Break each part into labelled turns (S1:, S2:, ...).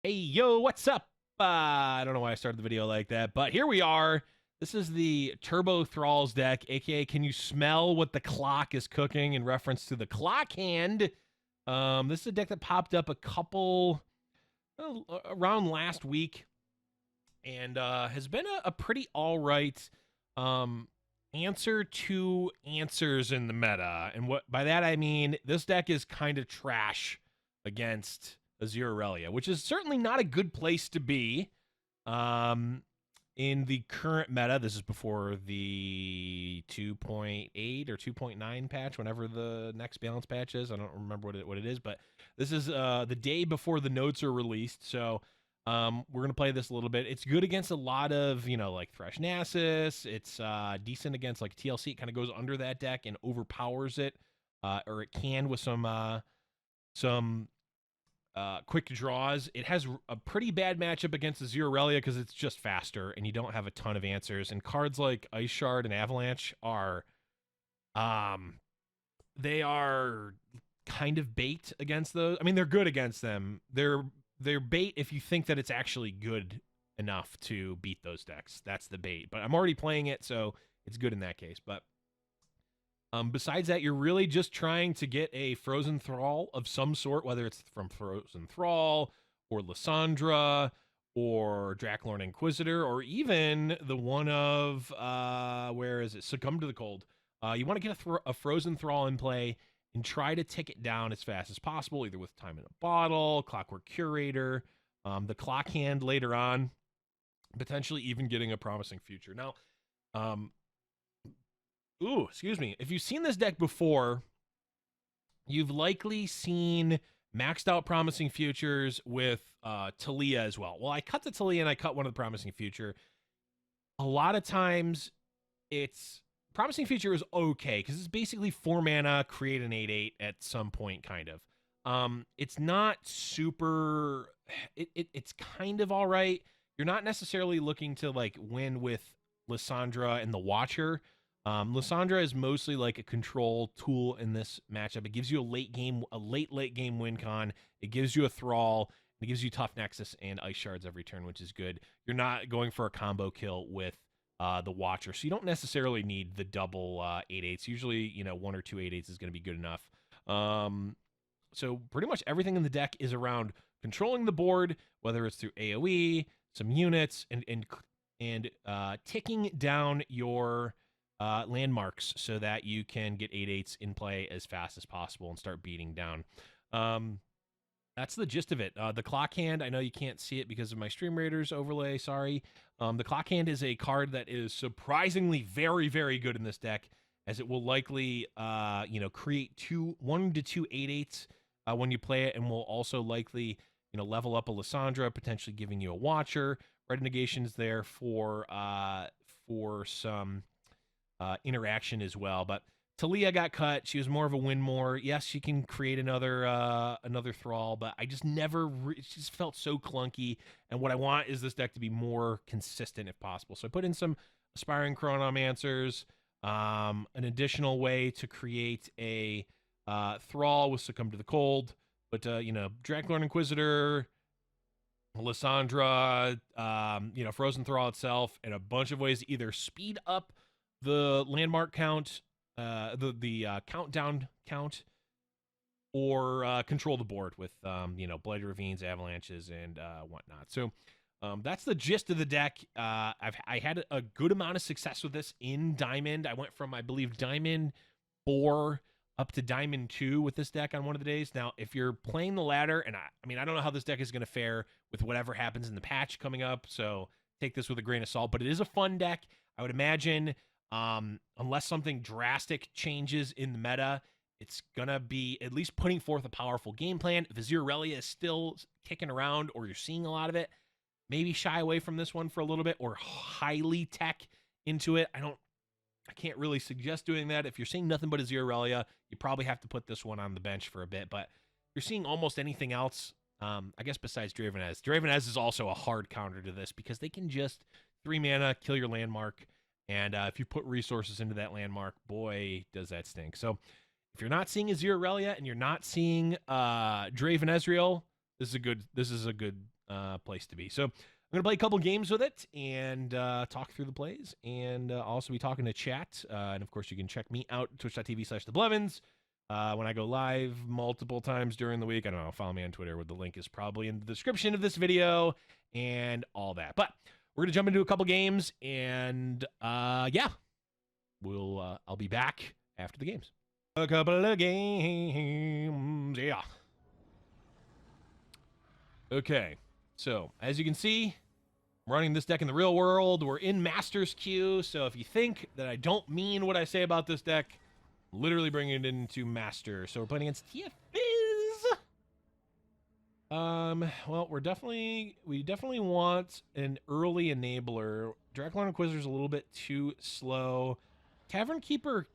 S1: Hey, yo, what's up? I don't know why I started the video like that, but here we are. This is the Turbo Thralls deck, aka Can You Smell What the Clock is Cooking in reference to the clock hand. This is a deck that popped up a couple around last week and has been a pretty all right um, answer to answers in the meta. And what by that I mean, this deck is kind of trash against Azurelia, which is certainly not a good place to be. Um, in the current meta, this is before the 2.8 or 2.9 patch, whenever the next balance patch is. I don't remember what it is, but this is the day before the notes are released. So we're gonna play this a little bit. It's good against a lot of like Thresh Nasus. It's decent against like TLC. It kind of goes under that deck and overpowers it, or it can with some quick draws. It has a pretty bad matchup against the Zerorelia because it's just faster and you don't have a ton of answers. And cards like Ice Shard and Avalanche are, um, they are kind of bait against those. I mean, they're good against them. They're bait if you think that it's actually good enough to beat those decks. That's the bait. But I'm already playing it, so it's good in that case. But besides that, you're really just trying to get a Frozen Thrall of some sort, whether it's from Frozen Thrall or Lissandra or Draklorn Inquisitor, or even the one of where is it? Succumb to the Cold. You want to get a Frozen Thrall in play and try to tick it down as fast as possible, either with Time in a Bottle, Clockwork Curator, the Clock Hand later on, potentially even getting a Promising Future. Now, excuse me. If you've seen this deck before, you've likely seen maxed out Promising Futures with Talia as well. Well, I cut the Talia and I cut one of the Promising Future. A lot of times, it's Promising Future is okay because it's basically 4 mana, create an 8/8 at some point, kind of. It's not super. It's kind of all right. You're not necessarily looking to like win with Lissandra and the Watcher. Lissandra is mostly like a control tool in this matchup. It gives you a late game win con. It gives you a Thrall. It gives you Tough Nexus and Ice Shards every turn, which is good. You're not going for a combo kill with the Watcher, so you don't necessarily need the double 8/8s. Usually, one or two 8/8s is going to be good enough. So pretty much everything in the deck is around controlling the board, whether it's through AOE, some units, and ticking down your landmarks so that you can get 8/8s in play as fast as possible and start beating down. That's the gist of it. The Clock Hand, I know you can't see it because of my Stream Raiders overlay, sorry. The Clock Hand is a card that is surprisingly very, very good in this deck, as it will likely, create 1 to 2 8/8s when you play it, and will also likely, level up a Lissandra, potentially giving you a Watcher. Red Negation's there for some interaction as well. But Talia got cut. She was more of a win more. Yes, she can create another Thrall, but I just never. It just felt so clunky. And what I want is this deck to be more consistent if possible. So I put in some Aspiring Chronomancers, an additional way to create a Thrall with Succumb to the Cold. But Draklorn Inquisitor, Lissandra, Frozen Thrall itself, and a bunch of ways to either speed up the landmark count, the countdown count, or control the board with Blighted Ravines, Avalanches, and whatnot. So that's the gist of the deck. I had a good amount of success with this in Diamond. I went from, I believe, Diamond 4 up to Diamond 2 with this deck on one of the days. Now, if you're playing the ladder, and I don't know how this deck is going to fare with whatever happens in the patch coming up, so take this with a grain of salt, but it is a fun deck. I would imagine, unless something drastic changes in the meta, it's going to be at least putting forth a powerful game plan. If Azurelia is still kicking around or you're seeing a lot of it, maybe shy away from this one for a little bit or highly tech into it. I can't really suggest doing that. If you're seeing nothing but Azurelia, you probably have to put this one on the bench for a bit. But if you're seeing almost anything else, I guess besides Dravenez. Dravenez is also a hard counter to this because they can just 3 mana, kill your landmark. And if you put resources into that landmark, boy, does that stink. So if you're not seeing Azurelia and you're not seeing Draven Ezreal, this is a good place to be. So I'm going to play a couple games with it and talk through the plays, and also be talking to chat. And of course, you can check me out, twitch.tv/theblevins. When I go live multiple times during the week. I don't know, follow me on Twitter, where the link is probably in the description of this video and all that. But we're going to jump into a couple games, and yeah, I'll be back after the games. A couple of games, yeah. Okay, so as you can see, I'm running this deck in the real world. We're in Masters queue, so if you think that I don't mean what I say about this deck, literally bringing it into Master. So we're playing against TFIz. Well, we definitely want an early enabler. Draculon Inquisitor's a little bit too slow. Tavern Keeper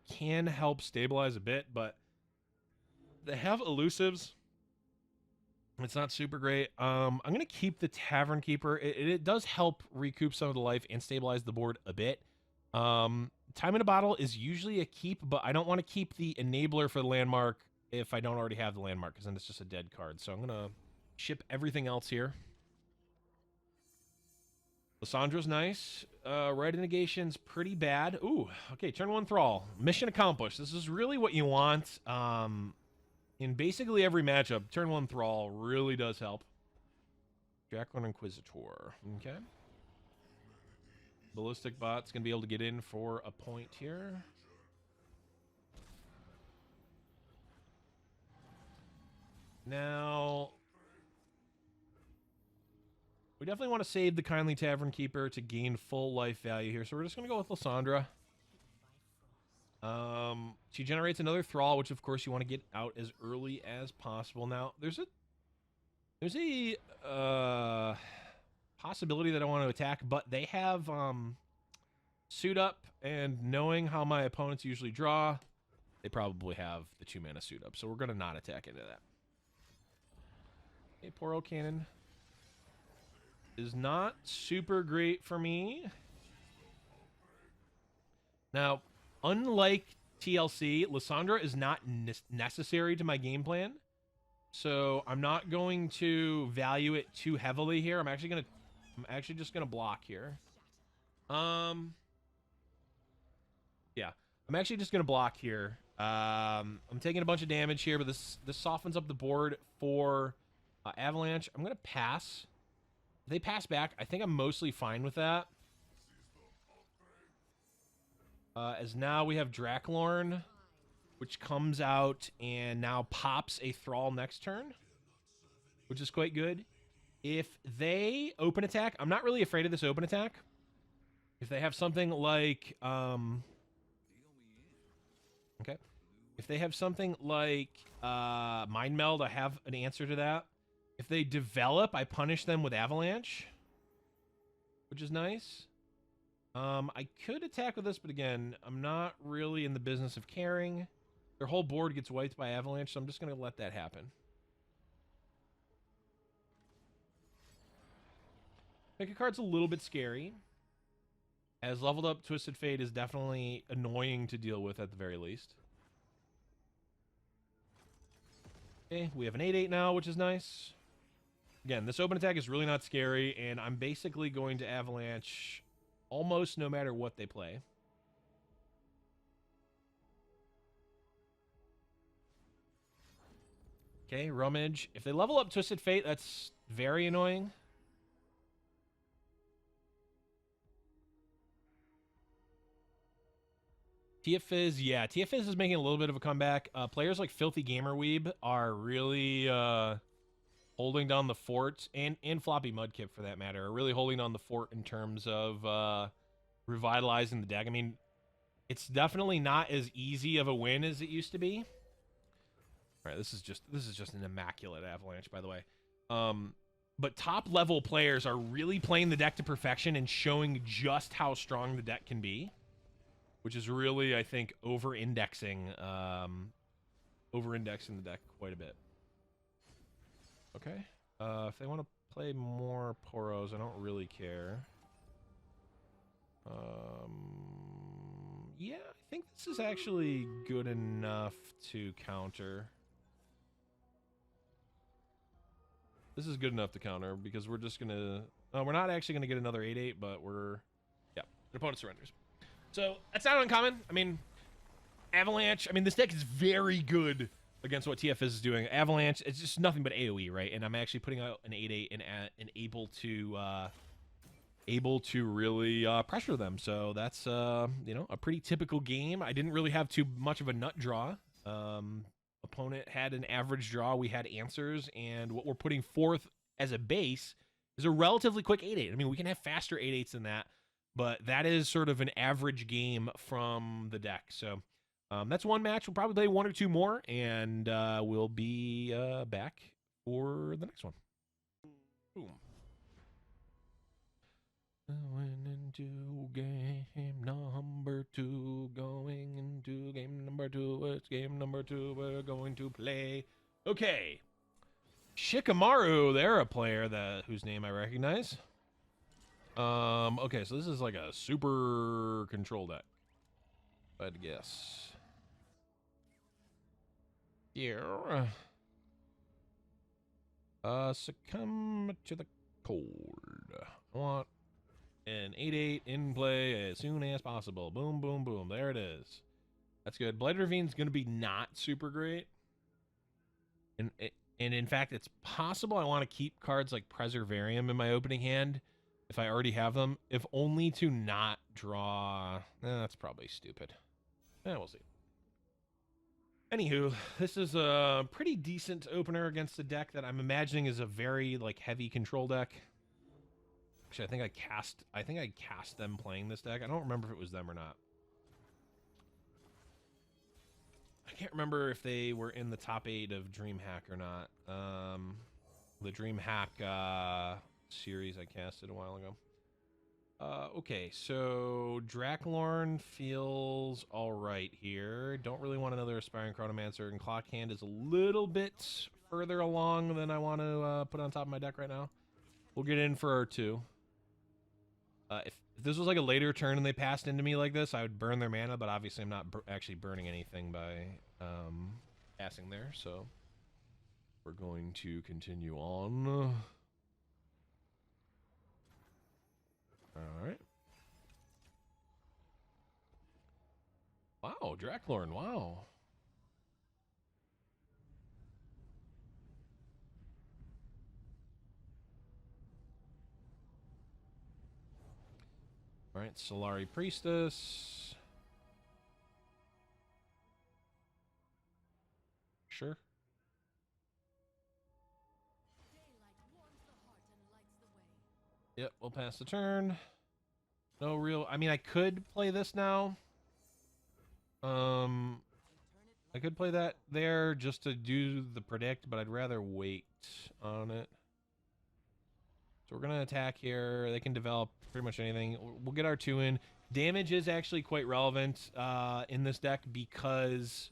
S1: can help stabilize a bit, but they have elusives. It's not super great. I'm going to keep the Tavern Keeper. It does help recoup some of the life and stabilize the board a bit. Time in a Bottle is usually a keep, but I don't want to keep the Enabler for the landmark if I don't already have the landmark, because then it's just a dead card. So I'm going to ship everything else here. Lissandra's nice. Right Negation's pretty bad. Ooh, okay, turn 1 Thrall. Mission accomplished. This is really what you want. In basically every matchup, turn 1 Thrall really does help. Draculon Inquisitor. Okay. Ballistic Bot's going to be able to get in for a point here. Now, we definitely want to save the Kindly Tavern Keeper to gain full life value here. So we're just going to go with Lissandra. She generates another Thrall, which of course you want to get out as early as possible. Now, there's a possibility that I want to attack, but they have Suit Up, and knowing how my opponents usually draw, they probably have the 2-mana Suit Up, so we're going to not attack into that. Okay, Poro Cannon is not super great for me. Now, unlike TLC, Lissandra is not necessary to my game plan, so I'm not going to value it too heavily here. I'm actually just gonna block here. Yeah, I'm actually just gonna block here. I'm taking a bunch of damage here, but this softens up the board for Avalanche. I'm gonna pass. If they pass back, I think I'm mostly fine with that. As now we have Draculorn, which comes out and now pops a Thrall next turn, which is quite good. If they open attack, I'm not really afraid of this open attack. If they have something like, okay. If they have something like Mind Meld, I have an answer to that. If they develop, I punish them with Avalanche, which is nice. I could attack with this, but again, I'm not really in the business of caring. Their whole board gets wiped by Avalanche, so I'm just going to let that happen. Pick a card's a little bit scary, as leveled up Twisted Fate is definitely annoying to deal with at the very least. Okay, we have an 8/8 now, which is nice. Again, this open attack is really not scary, and I'm basically going to Avalanche almost no matter what they play. Okay, Rummage. If they level up Twisted Fate, that's very annoying. TFIz, yeah, TFIz is making a little bit of a comeback. Players like Filthy Gamer Weeb are really holding down the fort, and Floppy Mudkip for that matter, are really holding down the fort in terms of revitalizing the deck. I mean, it's definitely not as easy of a win as it used to be. All right, this is just an immaculate Avalanche, by the way. But top level players are really playing the deck to perfection and showing just how strong the deck can be, which is really, I think, over-indexing the deck quite a bit. Okay. If they want to play more Poros, I don't really care. Yeah, I think this is actually good enough to counter. This is good enough to counter because we're just gonna. We're not actually gonna get another 8/8, but we're. Yeah, the opponent surrenders. So that's not uncommon. I mean, Avalanche. I mean, this deck is very good against what TF is doing. Avalanche. It's just nothing but AOE, right? And I'm actually putting out an 8/8 and able to really pressure them. So that's you know, a pretty typical game. I didn't really have too much of a nut draw. Opponent had an average draw. We had answers, and what we're putting forth as a base is a relatively quick 8/8. I mean, we can have faster 8/8s than that, but that is sort of an average game from the deck. So that's one match. We'll probably play one or two more, and we'll be back for the next one. Boom. Going into game number 2. Going into game number 2. It's game number 2. We're going to play. Okay. Shikamaru, they're a player whose name I recognize. Okay, so this is like a super control deck, I'd guess. Yeah. Succumb to the cold. I want an 8/8 in play as soon as possible. Boom, boom, boom. There it is. That's good. Blight Ravine's going to be not super great. And in fact, it's possible I want to keep cards like Preservarium in my opening hand if I already have them, if only to not draw. That's probably stupid. We'll see. Anywho, this is a pretty decent opener against a deck that I'm imagining is a very like heavy control deck. Actually, I think I cast them playing this deck. I don't remember if it was them or not. I can't remember if they were in the top 8 of DreamHack or not. The DreamHack series I casted a while ago. Okay, so Draklorn feels all right here. Don't really want another Aspiring Chronomancer, and Clock Hand is a little bit further along than I want to put on top of my deck right now. We'll get in for our 2. If this was like a later turn and they passed into me like this, I would burn their mana, but obviously I'm not actually burning anything by passing there, so we're going to continue on. Alright. Wow, Draklorn, wow. Alright, Solari Priestess. Sure. Yep, we'll pass the turn. No real... I mean, I could play this now. I could play that there just to do the predict, but I'd rather wait on it. So we're going to attack here. They can develop pretty much anything. We'll get our 2 in. Damage is actually quite relevant in this deck because,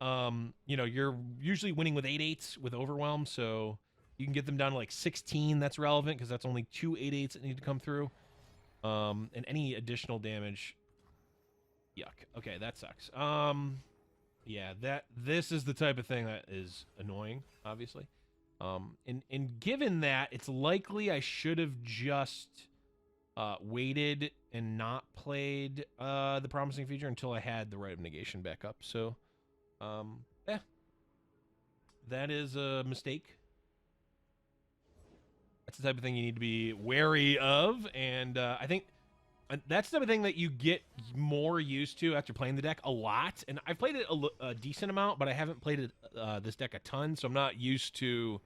S1: you know, you're usually winning with 8/8s with Overwhelm, so you can get them down to like 16. That's relevant because that's only 2 8/8s that need to come through. And any additional damage... Yuck. Okay, that sucks. Yeah, this is the type of thing that is annoying, obviously. And given that, it's likely I should have just waited and not played the Promising Future until I had the Rite of Negation back up. So, yeah, that is a mistake. That's the type of thing you need to be wary of, and I think that's the type of thing that you get more used to after playing the deck a lot. And I've played it a decent amount, but I haven't played it this deck a ton, so I'm not used to,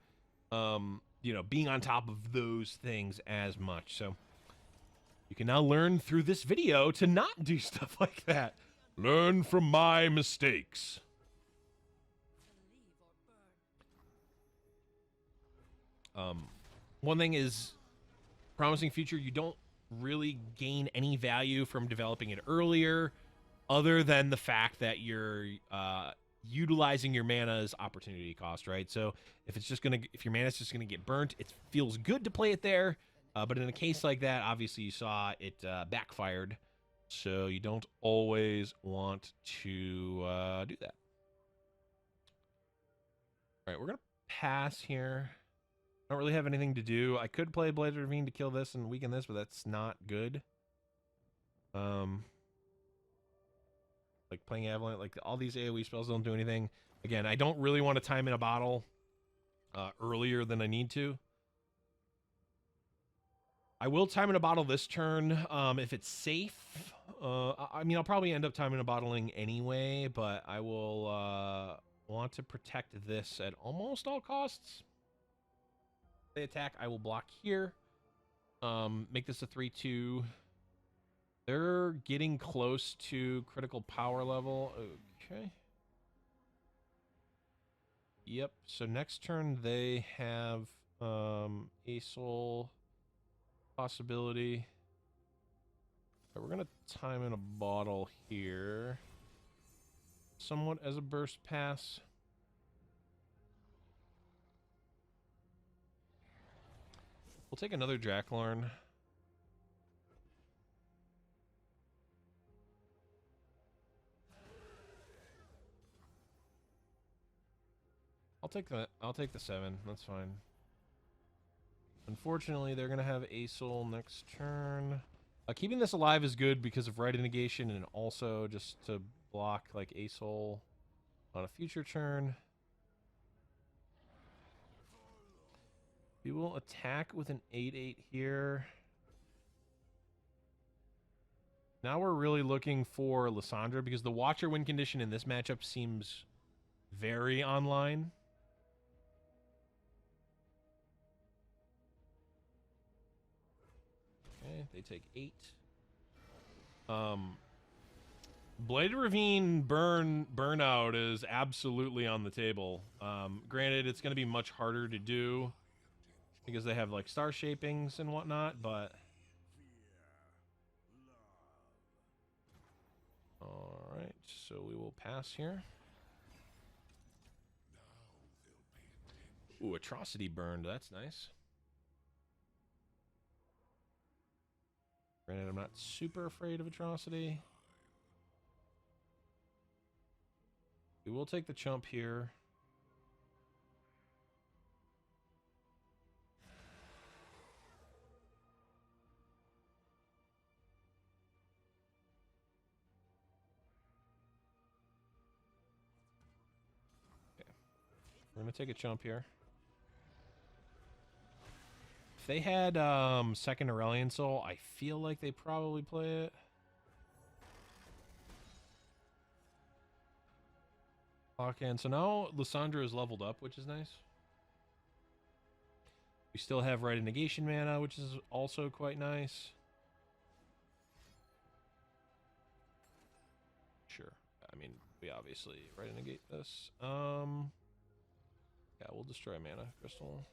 S1: you know, being on top of those things as much. So you can now learn through this video to not do stuff like that. Learn from my mistakes. One thing is, Promising Future, you don't really gain any value from developing it earlier, other than the fact that you're utilizing your mana's opportunity cost, right? So if your mana's just gonna get burnt, it feels good to play it there, but in a case like that, obviously you saw it backfired, so you don't always want to do that. All right, we're gonna pass here. I don't really have anything to do. I could play Blade Ravine to kill this and weaken this, but that's not good. Like playing Avalanche, like all these AoE spells don't do anything. Again, I don't really want to time in a bottle earlier than I need to. I will time in a bottle this turn if it's safe. I mean, I'll probably end up timing a bottling anyway, but I will want to protect this at almost all costs. If they attack, I will block here. Make this a 3-2. They're getting close to critical power level. Okay. Yep. So next turn they have a soul possibility. Right, we're gonna time in a bottle here. Somewhat as a burst pass. We'll take another Jacklorn. I'll take the 7. That's fine. Unfortunately, they're gonna have a soul next turn. Keeping this alive is good because of right negation and also just to block like a soul on a future turn. We will attack with an 8/8 here. Now we're really looking for Lissandra because the Watcher win condition in this matchup seems very online. Okay, they take 8. Blade Ravine burnout is absolutely on the table. Granted, it's going to be much harder to do because they have like star shapings and whatnot, but all right, so we will pass here. Ooh, Atrocity burned. That's nice. Granted, I'm not super afraid of Atrocity. We will take the chump here. Okay. We're going to take a chump here. If they had second Aurelion Soul, I feel like they probably play it. Okay, so now Lissandra is leveled up, which is nice. We still have right negation mana, which is also quite nice. Sure. I mean, we obviously right negate this. Yeah, we'll destroy mana crystal.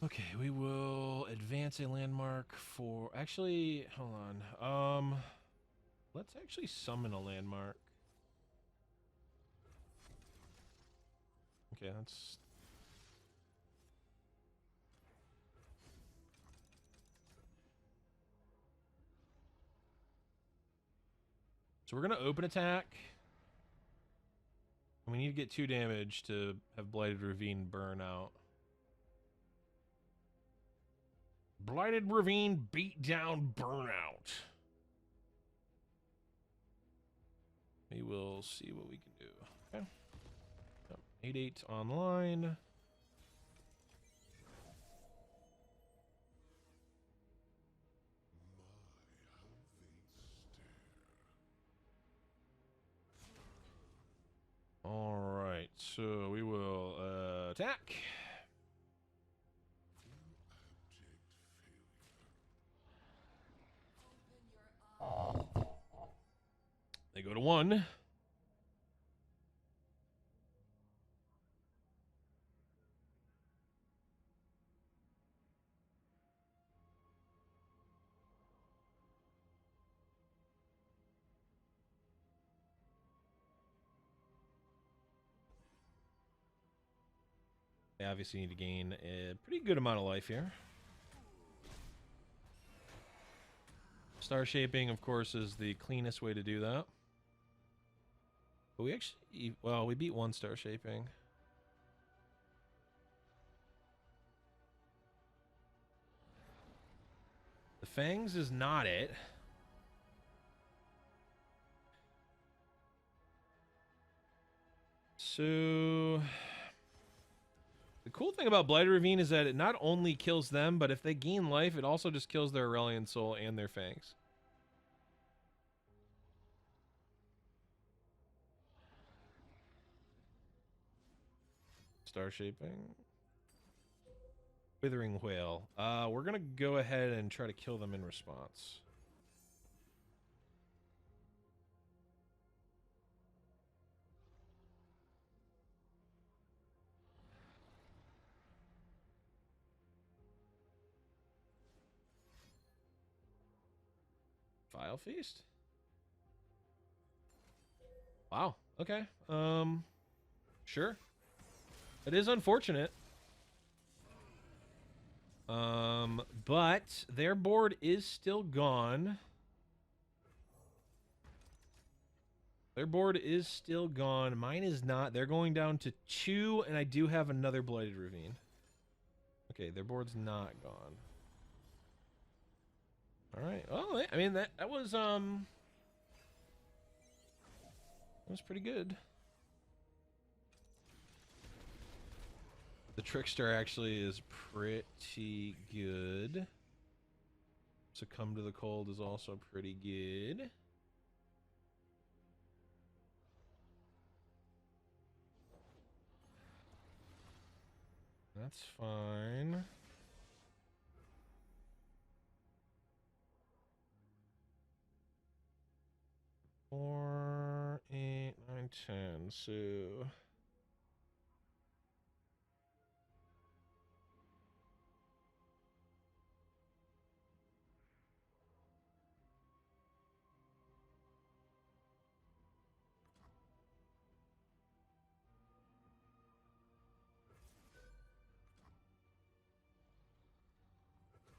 S1: Okay, we will advance a landmark for... Actually, hold on. Let's actually summon a landmark. Okay, that's... So we're going to open attack. And we need to get 2 damage to have Blighted Ravine burn out. Blighted Ravine beat down burnout. We will see what we can do. Okay. 8/8 online. All right, so we will attack. They go to 1. They obviously need to gain a pretty good amount of life here. Star shaping, of course, is the cleanest way to do that. But we actually, well, we beat one star shaping. The fangs is not it. So the cool thing about Blighted Ravine is that it not only kills them, but if they gain life, it also just kills their Aurelion Soul and their fangs. Star shaping. Withering Whale. We're gonna go ahead and try to kill them in response. File Feast? Wow. Okay. Sure. It is unfortunate. But their board is still gone. Their board is still gone. Mine is not. They're going down to 2, and I do have another Blighted Ravine. Okay, their board's not gone. All right. Well, I mean that was pretty good. The Trickster actually is pretty good. Succumb to the Cold is also pretty good. That's fine. Four, 8, 9, 10. So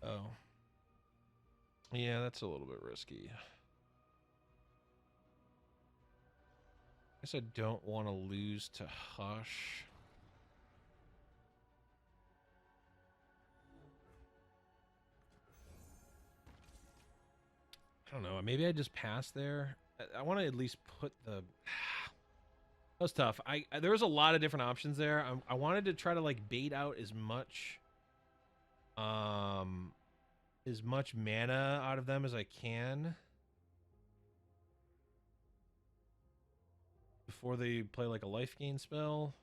S1: oh. Yeah, that's a little bit risky. I guess I don't want to lose to Hush. I don't know. Maybe I just pass there. I want to at least put the... That was tough. There was a lot of different options there. I wanted to try to like bait out as much mana out of them as I can before they play like a life gain spell.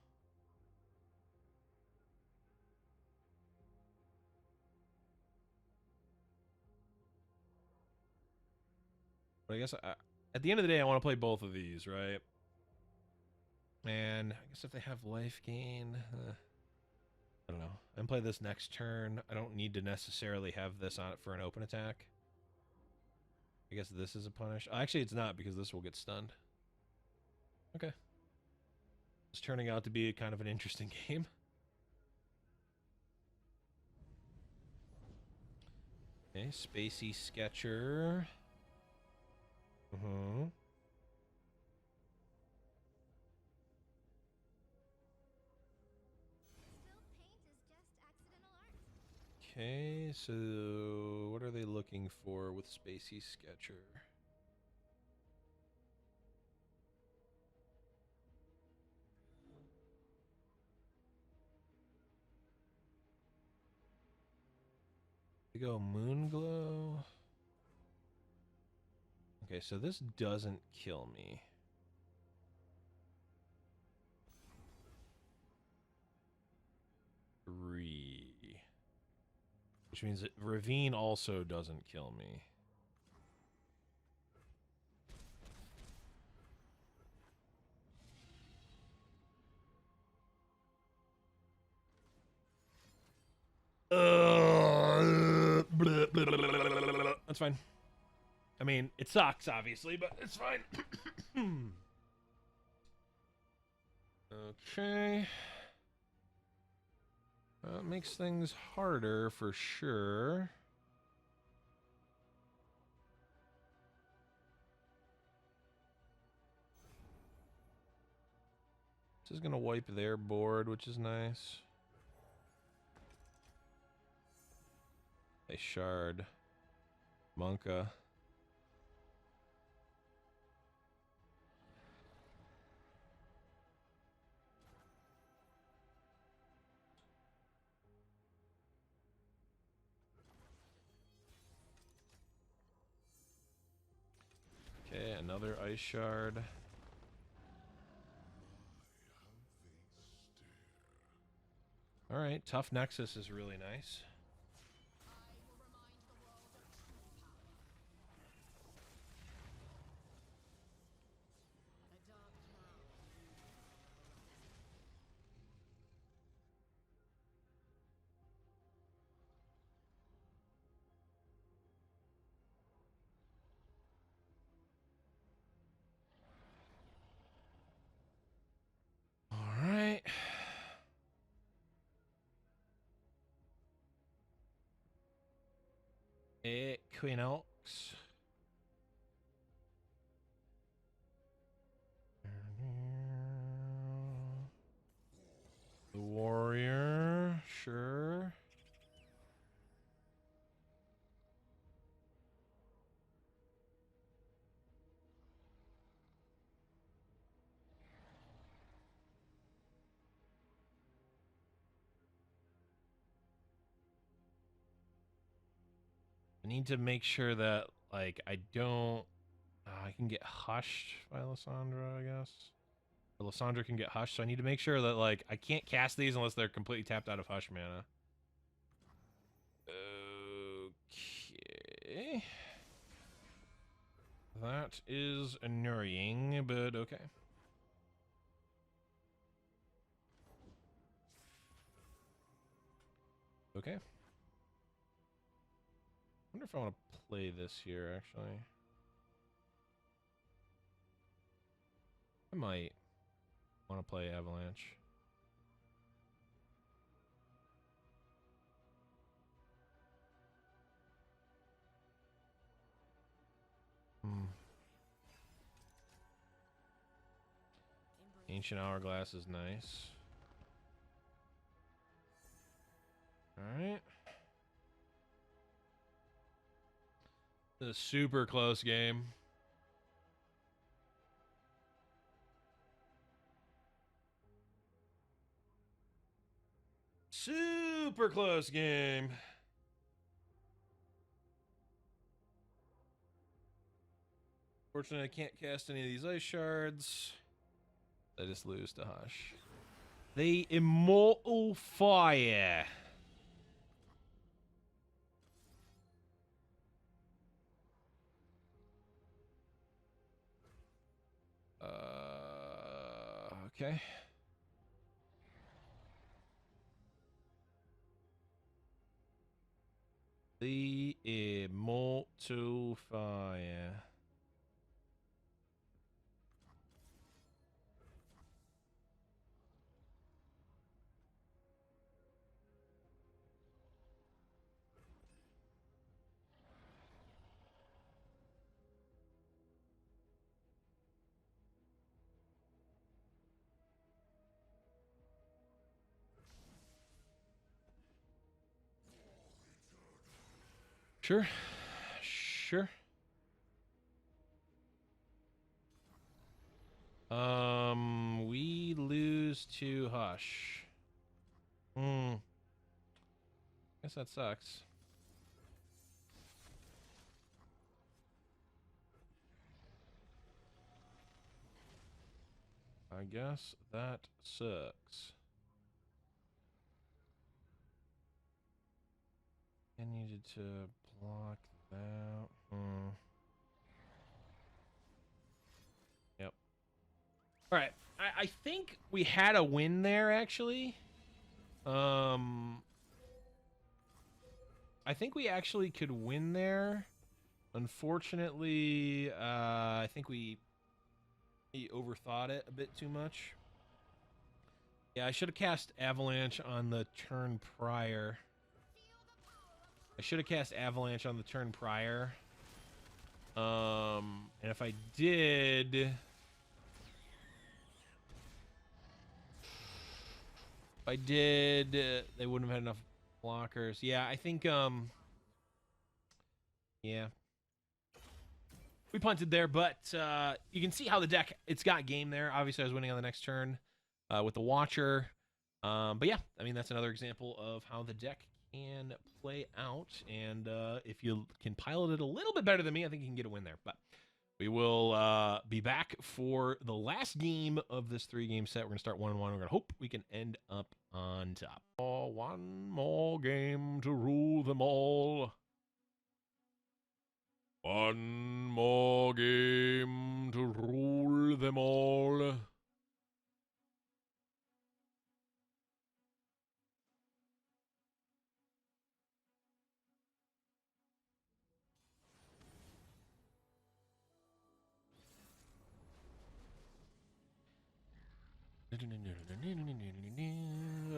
S1: But I guess at the end of the day, I want to play both of these, right? And I guess if they have life gain, I don't know. And play this next turn. I don't need to necessarily have this on it for an open attack. I guess this is a punish. Actually, it's not because this will get stunned. Okay. It's turning out to be kind of an interesting game. Okay, Spacey Sketcher. Okay, so what are they looking for with Spacey Sketcher? We go Moonglow. Okay, so this doesn't kill me. Three. Which means that Ravine also doesn't kill me. That's fine. I mean, it sucks, obviously, but it's fine. Okay. That makes things harder for sure. This is gonna wipe their board, which is nice. A shard. Monka. Okay, another ice shard. All right, tough Nexus is really nice. All right. Equinox. The warrior, sure. I need to make sure that, like, I don't... I can get hushed by Lissandra, I guess. Or Lissandra can get hushed, so I need to make sure that, like, I can't cast these unless they're completely tapped out of hush mana. Okay. That is annoying, but okay. Okay. I wonder if I want to play this here, actually. I might want to play Avalanche. Ancient Hourglass is nice. Alright. This is a super close game. Super close game. Fortunately, I can't cast any of these ice shards. I just lose to Hush. The Immortal Fire. Okay. The Immortal Fire. Sure. Sure. We lose to Hush. Guess that sucks. I guess that sucks. I needed to block that. Yep. All right. I think we had a win there, actually. I think we actually could win there. Unfortunately, I think we overthought it a bit too much. Yeah, I should have cast Avalanche on the turn prior. And if I did... If I did, they wouldn't have had enough blockers. Yeah, I think, yeah. We punted there, but you can see how the deck, it's got game there. Obviously, I was winning on the next turn with the Watcher. But yeah, I mean, that's another example of how the deck can play out. And if you can pilot it a little bit better than me, I think you can get a win there. But we will be back for the last game of this 3-game set. We're going to start 1-1. We're going to hope we can end up on top. Oh, one more game to rule them all. One more game to rule them all.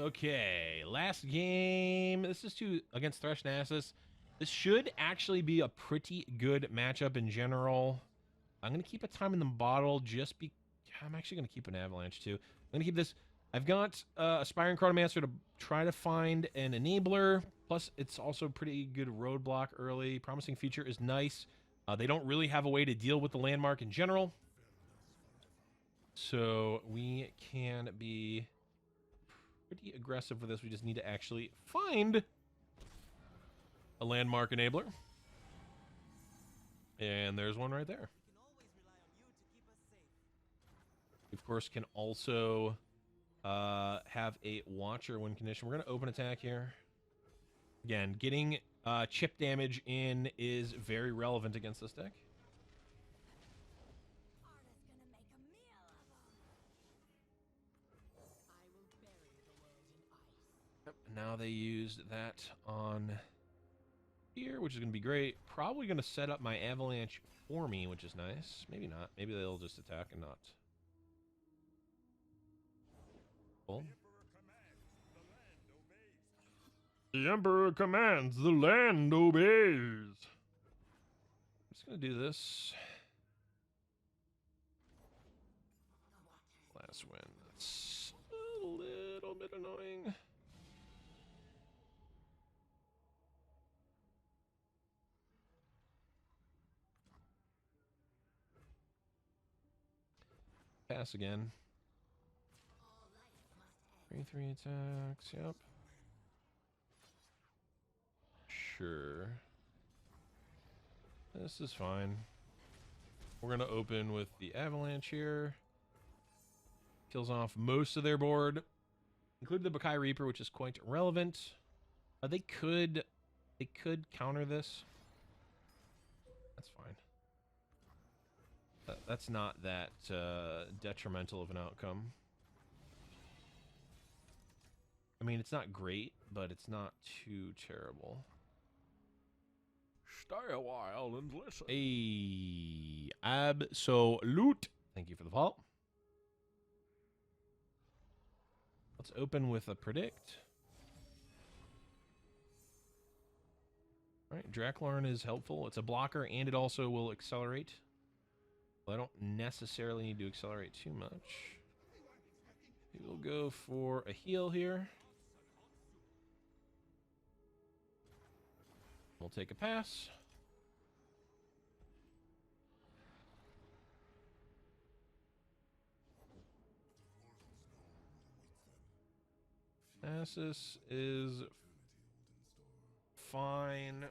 S1: Okay, last game. This is against Thresh Nasus. This should actually be a pretty good matchup in general. I'm going to keep a time in the bottle just because I'm actually going to keep an Avalanche too. I'm going to keep this. I've got Aspiring Chronomancer to try to find an enabler. Plus, it's also a pretty good roadblock early. Promising Future is nice. They don't really have a way to deal with the landmark in general. So we can be pretty aggressive with this. We just need to actually find a landmark enabler. And there's one right there. We, of course, can also have a Watcher win condition. We're going to open attack here. Again, getting chip damage in is very relevant against this deck. Yep, now they used that on here, which is going to be great. Probably going to set up my Avalanche for me, which is nice. Maybe not. Maybe they'll just attack and not. Cool. The Emperor commands, the land obeys. I'm just going to do this. Last win. That's a little bit annoying. Pass again. 3/3 attacks, yep. Sure. This is fine. We're going to open with the Avalanche here. Kills off most of their board, including the Bakai Reaper, which is quite relevant. They could counter this. That's fine. That's not that detrimental of an outcome. I mean, it's not great, but it's not too terrible. Stay a while and listen. Hey, absolute. Thank you for the follow. Let's open with a predict. All right, Draklorn is helpful. It's a blocker, and it also will accelerate. Well, I don't necessarily need to accelerate too much. We'll go for a heal here. We'll take a pass. Nasus is fine.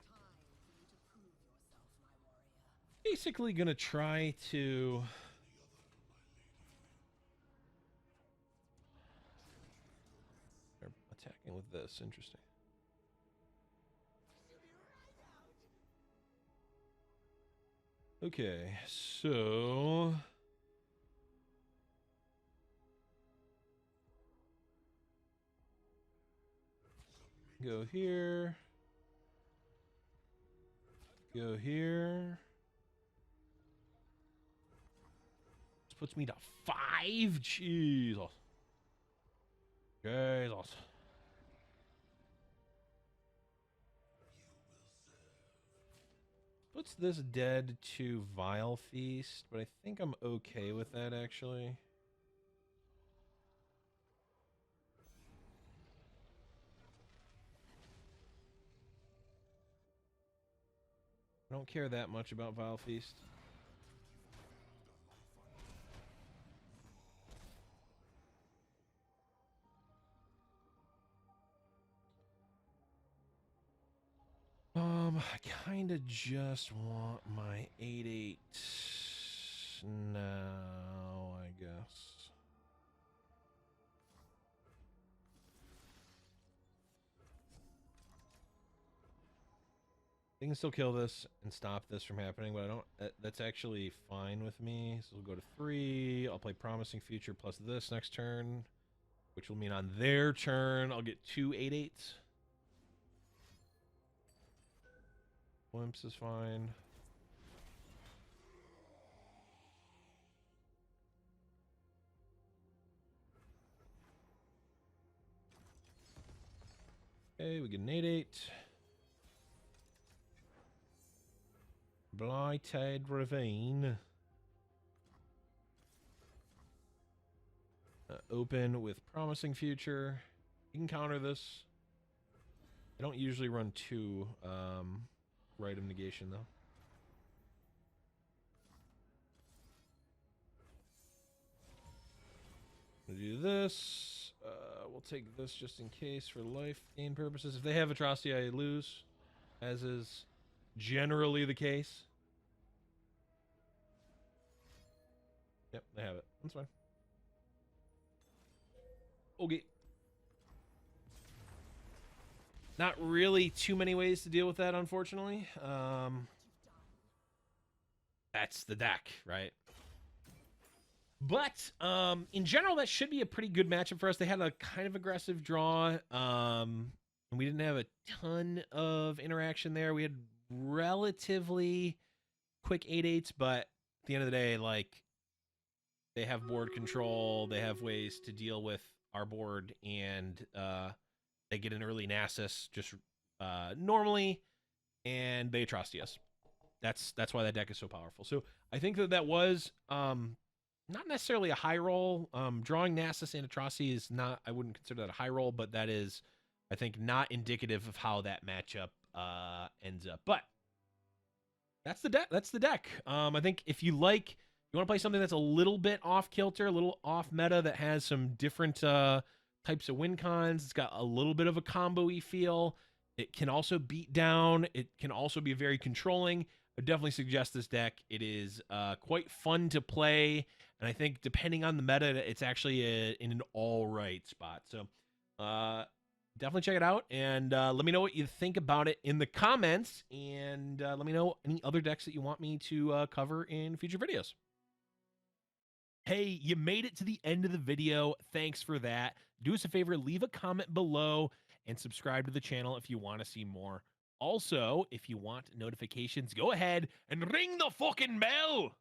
S1: Basically gonna try to they're attacking with this. Interesting. Okay, so go here. Go here. This puts me to 5. Jesus. Jesus. Puts this dead to Vile Feast, but I think I'm okay with that, actually. I don't care that much about Vile Feast. I kind of just want my 8/8 now, I guess. They can still kill this and stop this from happening, but I don't. That's actually fine with me. So we'll go to 3. I'll play Promising Future plus this next turn, which will mean on their turn I'll get 2 8/8s. Blimps is fine. Okay, we get an 8/8. Blighted Ravine. Open with Promising Future. You can counter this. I don't usually run 2 Rite of Negation, though. We'll do this. We'll take this just in case for life gain purposes. If they have Atrocity, I lose, as is generally the case. Yep, they have it. That's fine. Okay. Not really too many ways to deal with that, unfortunately. That's the deck, right? But in general, that should be a pretty good matchup for us. They had a kind of aggressive draw. And we didn't have a ton of interaction there. We had relatively quick 8/8s, but at the end of the day, like, they have board control. They have ways to deal with our board, and they get an early Nasus just normally, and they Atrocity us. That's why that deck is so powerful. So I think that was not necessarily a high roll. Drawing Nasus and Atrocity is not, I wouldn't consider that a high roll, but that is, I think, not indicative of how that matchup ends up. But that's the deck. That's the deck. I think if you want to play something that's a little bit off kilter, a little off meta, that has some different types of win cons. It's got a little bit of a combo-y feel. It can also beat down. It can also be very controlling. I definitely suggest this deck. It is quite fun to play, and I think depending on the meta, it's actually in an all right spot. So definitely check it out, and let me know what you think about it in the comments, and let me know any other decks that you want me to cover in future videos. Hey, you made it to the end of the video. Thanks for that. Do us a favor, leave a comment below and subscribe to the channel if you want to see more. Also, if you want notifications, go ahead and ring the fucking bell.